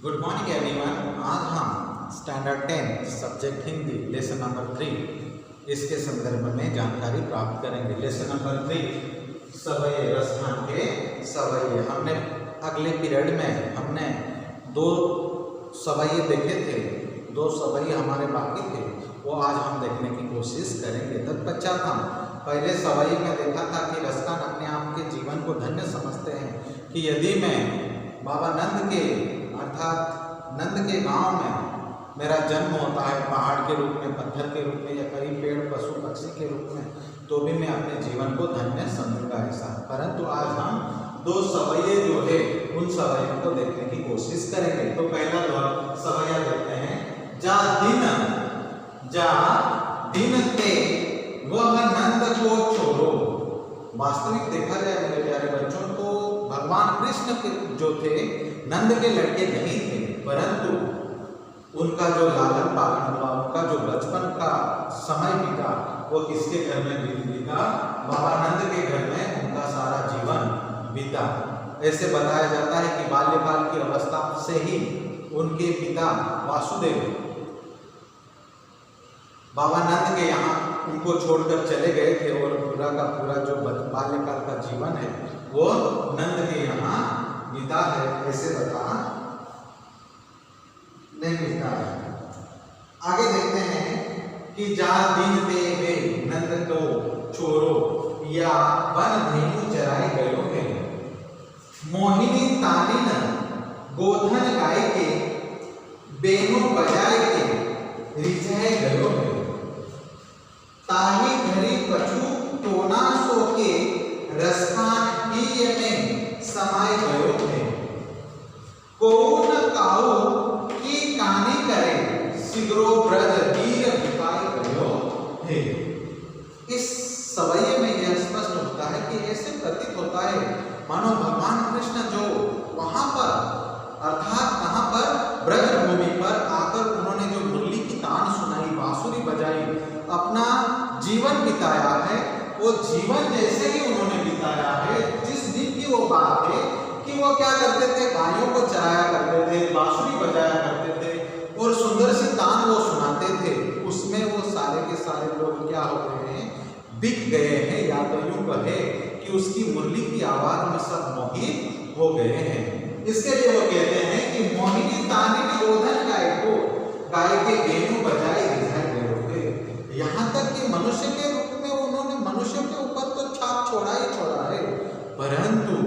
Good morning everyone. आज हम standard 10 subject Hindi lesson number 3 इसके संदर्भ में जानकारी प्राप्त करेंगे। लेसन नंबर 3 सवये, रसखान के सवये। हमने अगले पीरियड में हमने 2 सवये देखे थे, 2 सवये हमारे बाकी थे, वो आज हम देखने की कोशिश करेंगे। तत्पश्चात हम पहले सवये में देखा था कि रसखान अपने आप के जीवन को धन्य समझते हैं कि यदि मैं बाबा नंद के अर्थात नंद के गांव में मेरा जन्म होता है, पहाड़ के रूप में, पत्थर के रूप में या कई पेड़ पशु पक्षी के रूप में, तो भी मैं अपने जीवन को धन्य समझूंगा ऐसा। परंतु आज हम 2 सवये जो है उन सवयों को देखने की कोशिश करेंगे। तो पहला सवया देखते हैं। जा दिन ते वह नंद को छोड़ो। वास्तविक देखा जाए मेरे प्यारे बच्चों, तो भगवान कृष्ण के जो थे नंद के लड़के नहीं थे, परंतु उनका जो लालन पालन हुआ, उनका जो बचपन का समय बीता, वो किसके घर में बीता? बाबा नंद के घर में उनका सारा जीवन बीता। ऐसे बताया जाता है कि बाल्यकाल की अवस्था से ही उनके पिता वासुदेव बाबा नंद के यहाँ उनको छोड़कर चले गए थे और पूरा का पूरा जो बाल्यकाल का जीवन है वो नंद के यहाँ बीता है। ऐसे बता नहीं बीता है। आगे देखते हैं कि जा दिन ते वे नंद को छोड़ो या वन धेनु चराए गयो है। मोहिनी तानिन गोधन गाय के बेनु बजाए के रिझाए गयो है। ताही घरी कछु टोना सो के रसखान ही में समाय गयो है। कौन काऊ की कानी करे सिगरो ब्रज वीर विपाय गयो है। इस सवये में यह स्पष्ट होता है कि ऐसे प्रतीत होता है मानो भगवान कृष्ण जो वहां पर अर्थात कहां पर ब्रज भूमि पर आकर उन्होंने जो मुरली की तान सुनाई, बांसुरी बजाई, अपना जीवन बिताया है, वो जीवन जैसे ही उन्होंने बिताया है। जिस दिन की वो बात है कि वो क्या करते थे, गायों को चराया करते थे, बांसुरी बजाया करते थे और सुंदर सी तान वो सुनाते थे। उसमें वो सारे के सारे लोग क्या हो गए हैं, बिक गए हैं, या तो यूं कहे कि उसकी मुरली की आवाज में सब मोहित हो गए हैं। इसके लिए वो कहते हैं कि मोहिनी तानी गोधन गाय को गाय के बेनु बजाए रिझाए गए। यहाँ तक कि मनुष्य के रूप में उन्होंने मनुष्य के ऊपर तो छाप छोड़ा ही छोड़ा है, परंतु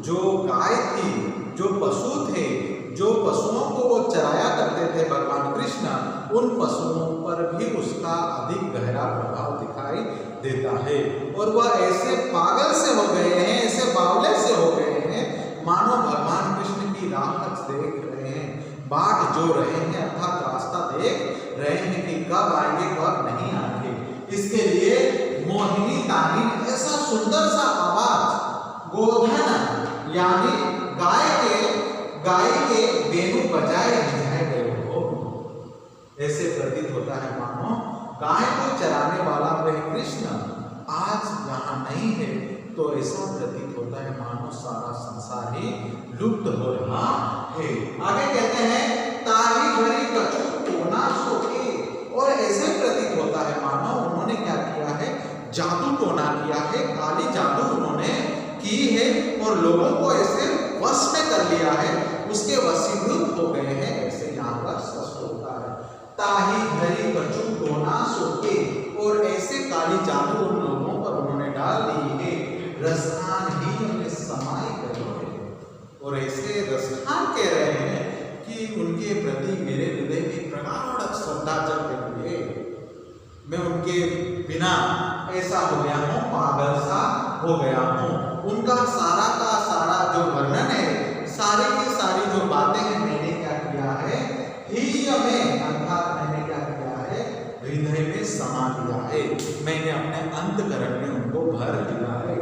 जो गाय थी, जो पशु थे, जो पशुओं को वो चराया करते थे भगवान कृष्ण, उन पशुओं पर भी उसका अधिक गहरा प्रभाव दिखाई देता है। और वह ऐसे पागल से हो गए हैं, ऐसे बावले से हो गए हैं, मानो भगवान कृष्ण की राह देख रहे हैं, बाट जो रहे हैं, अर्थात रास्ता देख रहे हैं कि कब आएंगे कब नहीं आएंगे। इसके लिए मोहिनी तानी ऐसा सुंदर सा आवाज, गोधन यानी गाय के बेनु बजाए रिझाए गए हो। ऐसे प्रतीत होता है मानो गाय को चराने वाला वह कृष्ण आज यहाँ नहीं है। तो ऐसा प्रतीत होता है मानो सारा संसार ही लुप्त हो रहा है। आगे कहते हैं ताही घरी कछु टोना सो के। और ऐसे प्रतीत होता है मानो उन्होंने क्या किया है, जादू टोना किया है, काली जादू उन्होंने की है और लोगों को ऐसे वश में कर लिया है, उसके वशीभूत हो गए हैं। ऐसे यहाँ पर स्पष्ट होता है ताही घरी कछु टोना सो के। और ऐसे काली जादू उन लोगों पर उन्होंने डाल दी है, रसखान ही में समाय गयो है। और ऐसे रसखान कह रहे हैं कि उनके प्रति मेरे हृदय में प्रगाढ़ श्रद्धा जग रही है। मैं उनके बिना ऐसा हो गया हूँ, पागल सा हो गया हूँ। उनका सारा का सारा जो वर्णन है, सारी की सारी जो बातें हैं, मैंने क्या किया है, ही में अर्थात मैंने क्या किया है, हृदय में समा लिया है। मैंने अपने अंतकरण में उनको भर लिया है,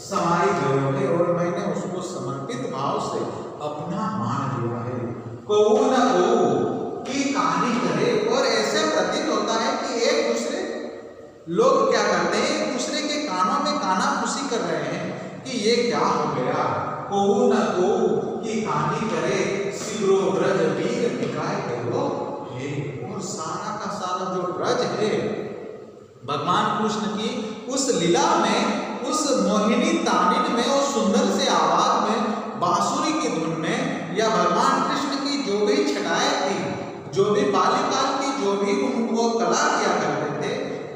समाई गयो है और मैंने उसको समर्पित भाव से अपना मान लिया है। कौन की कहानी करे। और ऐसे प्रतीत होता है कि एक दूसरे लोग क्या करते हैं, एक दूसरे के कानों में काना फूसी कर रहे हैं कि ये क्या हो गया। कौन की कहानी करे सिगरो ब्रज वीर बिकाए गयो हे। और सारा का सारा जो ब्रज है भगवान कृष्ण की उस लीला में, उस मोहिनी तानिन में, उस सुंदर से आवाज में, बांसुरी की धुन में, या भगवान कृष्ण की जो भी छटाएं थी, जो भी बाल्यकाल की जो भी उनको कला किया करते थे,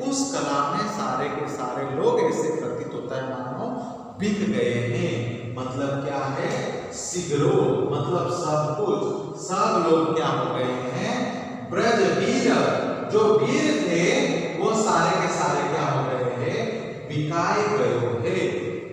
उस कला में सारे के सारे लोग ऐसे प्रतीत होता है मानो बिक गए हैं। मतलब क्या है, सिगरो मतलब सब कुछ, सब लोग क्या हो गए हैं, ब्रज वीर जो वीर थे वो सारे के सारे क्या हो गए हैं, बिकाए गए हैं,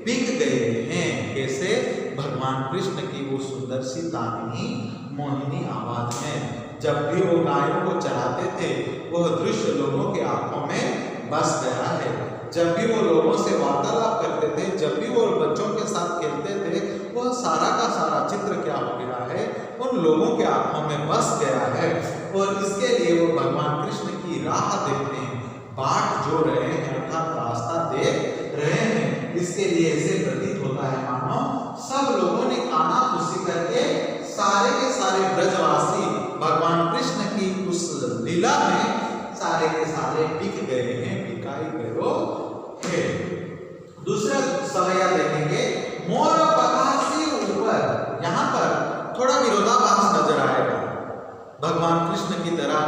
बिक गए हैं। कैसे, भगवान कृष्ण की वो सुंदर सी तामिनी मोहिनी आवाज में। जब भी वो गायों को चराते थे वह दृश्य लोगों के आंखों में बस गया है। जब भी वो लोगों से वार्तालाप करते थे, जब भी वो बच्चों के साथ खेलते थे, वह सारा का सारा चित्र क्या हो गया है, उन लोगों के आंखों में बस गया है। और इसके लिए वो भगवान कृष्ण की राह देखते हैं, बाट जो रहे हैं, अर्थात रास्ता देख रहे हैं। इसके लिए ऐसे प्रतीत होता है मानो सब लोगों ने काना खुशी करके सारे के सारे ब्रजवासी भगवान कृष्ण की उस लीला में सारे के सारे बिक गए हैं, बिकाई गयो है। दूसरा सवैया देखेंगे, मोर पखासी ऊपर। यहाँ पर थोड़ा विरोधाभास नजर आएगा। भगवान कृष्ण की तरह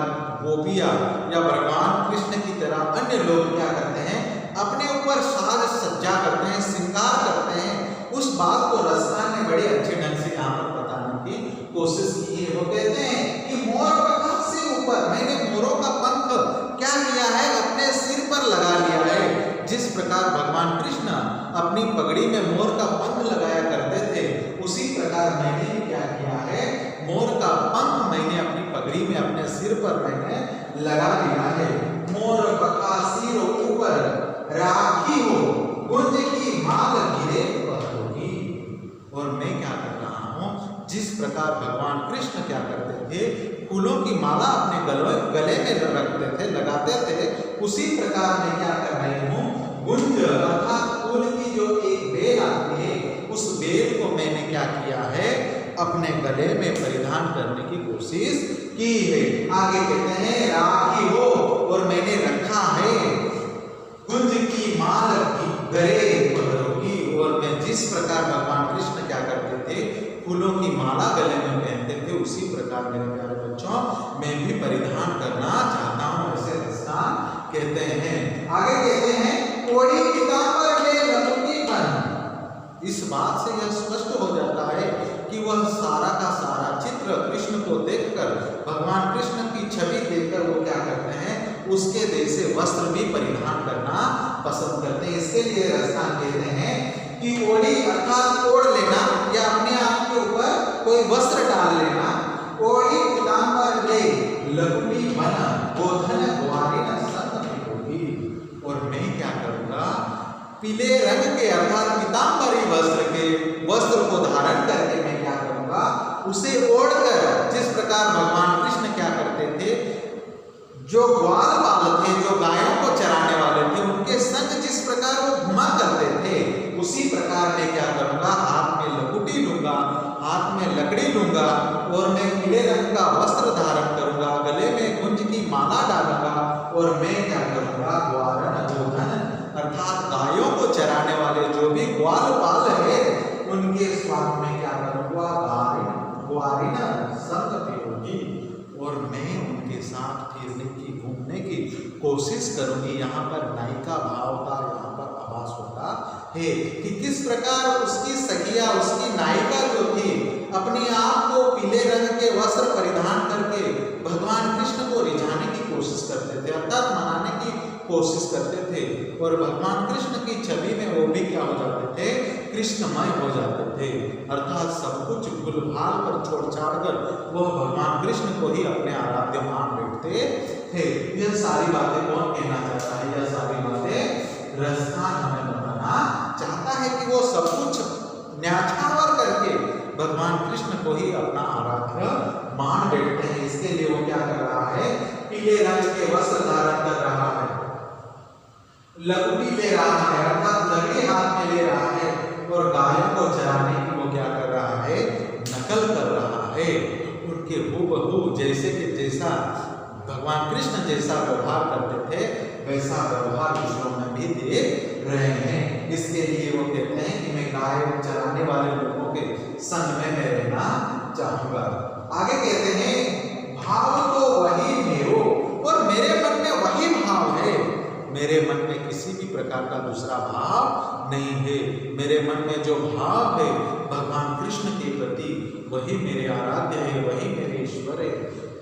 गोपियां या भगवान कृष्ण की तरह अन्य लोग क्या करते हैं, अपने ऊपर साज सज्जा करते हैं, श्रृंगार करते हैं। उस बात को रसना ने बड़े अच्छे ढंग से यहाँ पर बताने की कोशिश की है। वो कहते हैं कि मोर पखास से ऊपर, मैंने मोरों का पंख क्या किया है, अपने सिर पर लगा लिया है। जिस प्रकार भगवान कृष्ण अपनी पगड़ी में मोर का पंख लगाया करते थे, उसी प्रकार मैंने क्या किया है, मोर का पंख मैंने अपनी पगड़ी में, अपने सिर पर मैंने लगा लिया है। मोर पखासी ऊपर राखी हो, गुंज की माल गिरे होगी। और मैं क्या कर रहा हूँ, जिस प्रकार भगवान कृष्ण क्या करते थे, फूलों की माला अपने गले में रखते थे, लगाते थे, उसी प्रकार मैं क्या कर रही हूँ, गुंज अर्थात फूल की जो एक बेल आती है, उस बेल को मैंने क्या किया है, अपने गले में परिधान करने की कोशिश की है। आगे कहते हैं राखी हो, और मैंने रखा है गुंज की माल गले पहरोगी। और मैं जिस प्रकार भगवान कृष्ण क्या करते थे, फूलों की माला गले में पहनते थे, उसी प्रकार मेरे प्यारे बच्चों मैं भी परिधान करना चाहता हूँ, ऐसे रसना कहते हैं। आगे कहते हैं कोड़ी पीतांबर ले लकुटी बन। इस बात से यह स्पष्ट हो जाता है कि वह सारा का सारा चित्र कृष्ण को देखकर, भगवान कृष्ण की छवि देखकर वो क्या करते हैं, उसके जैसे वस्त्र भी परिधान करना पसंद करते हैं। इसके लिए रसना कहते हैं कि ओढ़ी अर्थात ओढ़ लेना, या अपने आप के ऊपर कोई वस्त्र डाल लेना। ओढ़ी पीतांबर ले लकुटी बना, गोधन ग्वारी न संग होगी। और मैं क्या करूंगा, पीले रंग के अर्थात पीतांबरी वस्त्र को धारण करके मैं क्या करूंगा, उसे ओढ़कर, जिस प्रकार भगवान कृष्ण क्या करते थे, जो ग्वालपाल थे, जो गायों को चराने वाले थे, उनके संग जिस प्रकार वो घुमा करते थे, उसी प्रकार मैं क्या करूंगा, हाथ में लकुटी लूंगा, हाथ में लकड़ी लूंगा, और मैं पीले रंग का वस्त्र धारण करूंगा, गले में गुंज की माला डालूंगा, और मैं क्या करूंगा, ग्वारन गोधन अर्थात गायों को चराने वाले जो भी ग्वालपाल है, उनके स्वाद में क्या करूंगा, ग्वारिन संग होगी। और मैं उनके साथ फिरने की, घूमने की कोशिश करूंगी। यहाँ पर नायिका भाव का यहाँ पर आभास होता है कि किस प्रकार उसकी सखिया, उसकी नायिका जो थी, अपने आप को पीले रंग के वस्त्र परिधान करके भगवान कृष्ण को रिझाने की कोशिश करते थे, अर्थात मनाने की कोशिश करते थे। और भगवान कृष्ण की छवि में वो भी क्या हो जाते थे, कृष्णमय हो जाते थे, अर्थात सब कुछ भूल भाल कर छोड़ छाड़ कर वो भगवान कृष्ण को ही अपने आराध्य मान बैठते थे। यह सारी बातें कौन कहना चाहता है, यह सारी बातें रसखान हमें बताना चाहता है कि वो सब कुछ न्याछावर करके भगवान कृष्ण को ही अपना आराध्य मान बैठते हैं। इसके लिए वो क्या कर रहा है, पीले रंग के वस्त्र धारण कर रहा है, लकुटी ले रहा है अर्थात लकड़ी हाथ में ले रहा है, और गायों को चराने की वो क्या कर रहा है, नकल कर रहा है। जैसे कि जैसा भगवान कृष्ण जैसा व्यवहार करते थे वैसा व्यवहार दूसरों में भी देख रहे हैं। इसके लिए वो कहते हैं कि मैं गाय चराने वाले लोगों के संग में मैं रहना चाहूंगा। आगे कहते हैं भाव तो वही मेरो और मेरे मन में वही भाव है। मेरे मन में किसी भी प्रकार का दूसरा भाव नहीं है। मेरे मन में जो भाव है भगवान कृष्ण के प्रति वही मेरे आराध्य है, वही मेरे ईश्वर है,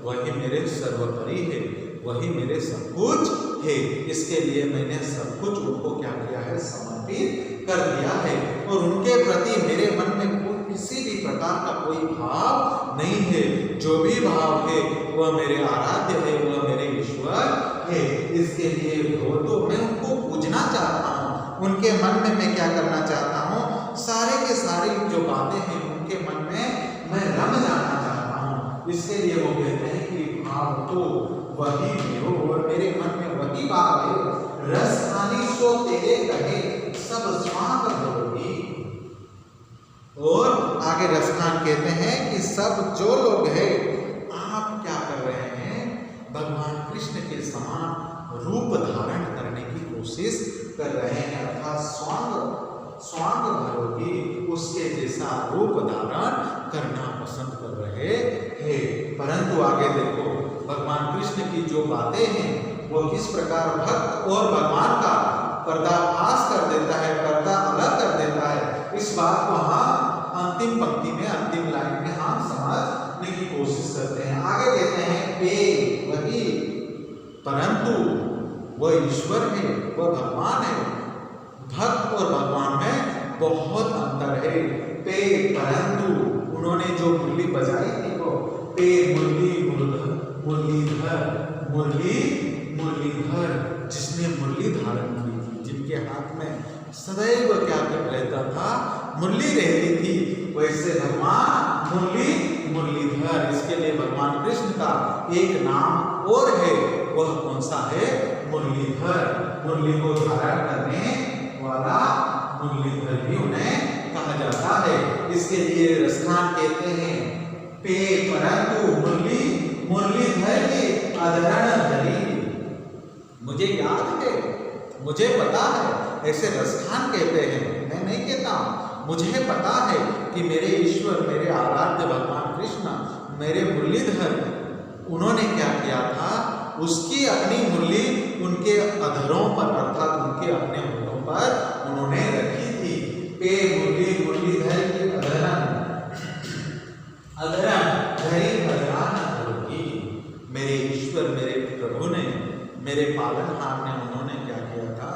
वही मेरे सर्वोपरि है, वही मेरे सब कुछ है। इसके लिए मैंने सब कुछ उनको क्या किया है, समर्पित कर दिया है और उनके प्रति मेरे मन में किसी भी प्रकार का कोई भाव नहीं है। जो भी भाव है वह मेरे आराध्य है, वह मेरे ईश्वर है। इसके लिए वो तो मैं उनको पूजना चाहता हूँ, उनके मन में मैं क्या करना चाहता हूँ, सारे के सारे जो बातें हैं उनके मन में मैं रम जाना चाहता हूँ। इसके लिए वो कहते हैं कि भाव तो वही मेरो और मेरे मन में वही भाव है। रस खानी सो तेरे कहे सब स्वांग भरोगी। और आगे रसखान कहते हैं कि सब जो लोग हैं आप क्या कर रहे हैं, भगवान कृष्ण के समान रूप धारण करने की कोशिश कर रहे हैं, अर्थात स्वांग भरोगी उसके जैसा रूप धारण करना पसंद कर रहे हैं। परंतु आगे देखो भगवान कृष्ण की जो बातें हैं वो किस प्रकार भक्त और भगवान का पर्दाफाश कर देता है, पर्दा अलग कर देता है। इस बात को हम अंतिम पंक्ति में, अंतिम लाइन में हम समझने की कोशिश करते हैं। आगे कहते हैं पे वही परंतु वह ईश्वर है, वह भगवान है। भक्त और भगवान में बहुत अंतर है। पे परंतु उन्होंने जो मुरली बजाई थी वो पे मुरली मुरलीधर, मुरलीधर जिसने मुरली धारण की थी, जिनके हाथ में सदैव क्या रहता था, मुरली रहती थी, वैसे भगवान मुरलीधर। इसके लिए भगवान कृष्ण का एक नाम और है, वह कौन सा है, मुरलीधर। मुरली को धारण करने वाला मुरलीधर भी उन्हें कहा जाता है। इसके लिए रसखान कहते हैं पे परंतु मुरलीधर की अधरण धरी। मुझे याद है, मुझे पता है, ऐसे रसखान कहते हैं, मैं नहीं कहता हूँ, मुझे पता है कि मेरे ईश्वर, मेरे आराध्य भगवान कृष्ण, मेरे मुरलीधर, उन्होंने क्या किया था, उसकी अपनी मुरली उनके अधरों पर अर्थात उनके अपने होठों पर उन्होंने रखी थी। पे मुरलीधर की अधरण धरी अधरान धरोगी। मेरे ईश्वर, मेरे प्रभु ने, मेरे पालनहार ने, उन्होंने क्या किया था,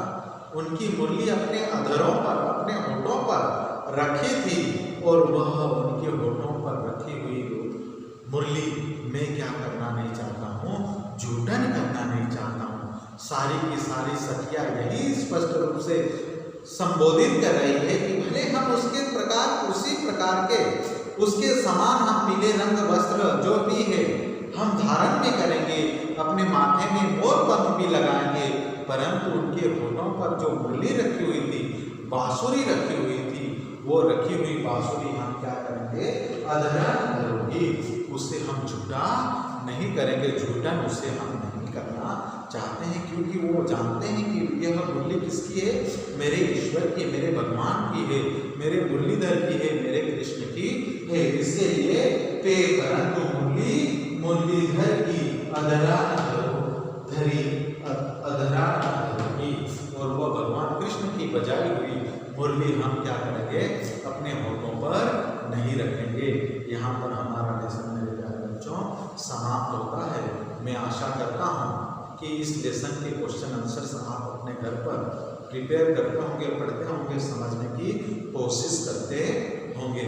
उनकी मुरली अपने अधरों पर, अपने होठों पर रखी थी और वह उनके होठों पर रखी हुई मुरली मैं क्या करना नहीं चाहता हूँ, झूठन करना नहीं चाहता हूँ। सारी की सारी सखियाँ यही स्पष्ट रूप से संबोधित कर रही है कि भले हम उसके प्रकार, उसी प्रकार के, उसके समान हम पीले रंग वस्त्र जो भी है हम धारण भी करेंगे, अपने माथे में मोर पंख भी लगाएंगे, परंतु उनके होठों पर जो मुरली रखी हुई थी, बांसुरी रखी हुई थी, वो रखी हुई बांसुरी हम क्या करेंगे, अधरण धरोगी, उससे हम झूठा नहीं करेंगे, झूठन उससे हम नहीं करना चाहते हैं, क्योंकि वो जानते हैं कि यह मुरली किसकी है, मेरे ईश्वर की, मेरे भगवान की है, मेरे मुरलीधर की है, मेरे कृष्ण की है। इसके लिए पे परंतु मुरलीधर की अधरान धरी अधरान धरोगी, और वह भगवान कृष्ण की बजाई हुई मुरली हम क्या करेंगे, अपने होठों पर नहीं रखेंगे। यहाँ पर हमारा लेसन मेरे प्यारे बच्चों समाप्त होता है। मैं आशा करता हूँ कि इस लेसन के क्वेश्चन आंसर्स आप अपने घर पर प्रिपेयर करते होंगे, पढ़ते होंगे, समझने की कोशिश करते होंगे।